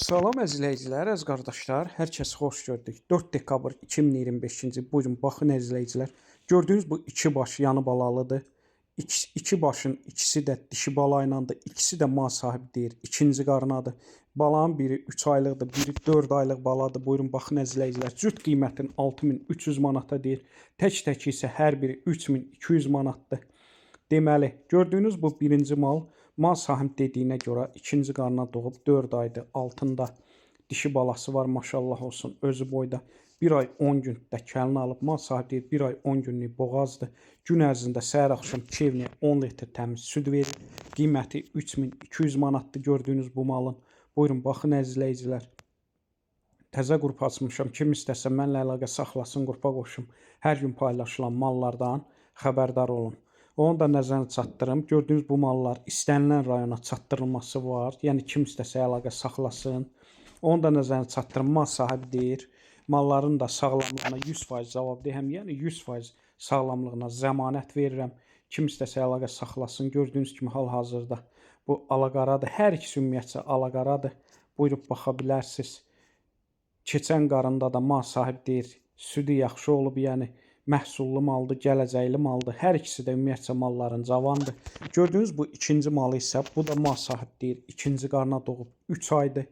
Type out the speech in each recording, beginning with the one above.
Salam əzizləyicilər, əziz qardaşlar, hər kəsi xoş gördük. 4 dekabr 2025-ci il. Bugün baxın əzizləyicilər, gördüyünüz bu iki baş yanı balalıdır. İki başın ikisi də dişi bala ilədir, ikisi də mal sahibi deyir. İkinci qarnadır. Balanın biri 3 aylıqdır, biri 4 aylıq baladır. Buyurun baxın əzizləyicilər, cüt qiymətin 6300 manata deyir. Tək-tək isə hər biri 3200 manatdır. Deməli, gördüyünüz bu birinci mal sahib dediyinə görə ikinci qarına doğub 4 aydır. Altında dişi balası var, maşallah olsun, özü boyda. 1 ay 10 gün dəkəlini alıb. Mal sahibi deyir 1 ay 10 günlük boğazdır. Gün ərzində səhər axşam 2 evliyə 10 litr təmiz süd verir. Qiyməti 3200 manatdır gördüyünüz bu malın. Buyurun baxın əzizləyicilər. Təzə qrup açmışam. Kim istəsə mənlə əlaqə saxlasın, qrupa qoşum. Hər gün paylaşılan mallardan xəbərdar olun. Onu da nəzərinə çatdırım. Gördüyünüz bu mallar istənilən rayona çatdırılması var. Yəni kim istəsə əlaqə saxlasın. Onu da nəzərinə çatdırım. Mal sahibi deyir. Malların da sağlamlığına 100% cavabdehəm. Yəni 100% sağlamlığına zəmanət verirəm. Kim istəsə əlaqə saxlasın. Gördüyünüz kimi hal-hazırda bu alaqaradır. Hər ikisi ümumiyyətcə alaqaradır. Buyurub baxa bilərsiniz. Keçən qarında da mal sahibi deyir, südü yaxşı olub, yəni məhsullu maldır, gələcəkli maldır. Hər ikisi də ümumiyyətcə malların cavandır. Gördüyünüz bu ikinci malı isə, bu da mal sahibi deyir, ikinci qarına doğub 3 aydır.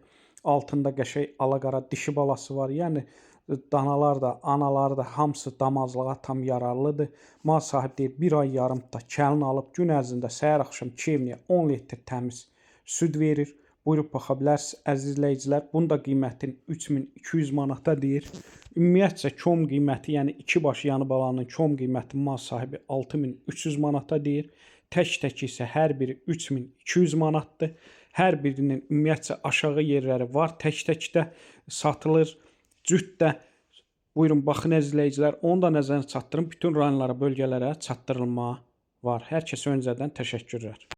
Altında qəşəng alaqara dişi balası var. Yəni danalar da, analar da hamısı damazlığa tam yararlıdır. Mal sahibi deyir 1 ay yarım da kəlin alıb gün ərzində səhər axşam 2 evliyə 10 litr təmiz süd verir. Buyurub baxa bilərsiniz əzizləyicilər. Bunun da qiymətini 3200 manata deyir. Ümumiyyətcə kom qiyməti, yəni iki baş yanı balanın kom qiyməti mal sahibi 6300 manata deyir. Tək-tək isə hər biri 3200 manatdır. Hər birinin ümumiyyətcə aşağı yerləri var. Tək-təkdə satılır. Cütdə buyurun baxın əzizləyicilər. Onu da nəzərinə çatdırın. Bütün rayonlara, bölgələrə çatdırılma var. Hər kəsə öncədən təşəkkürlər.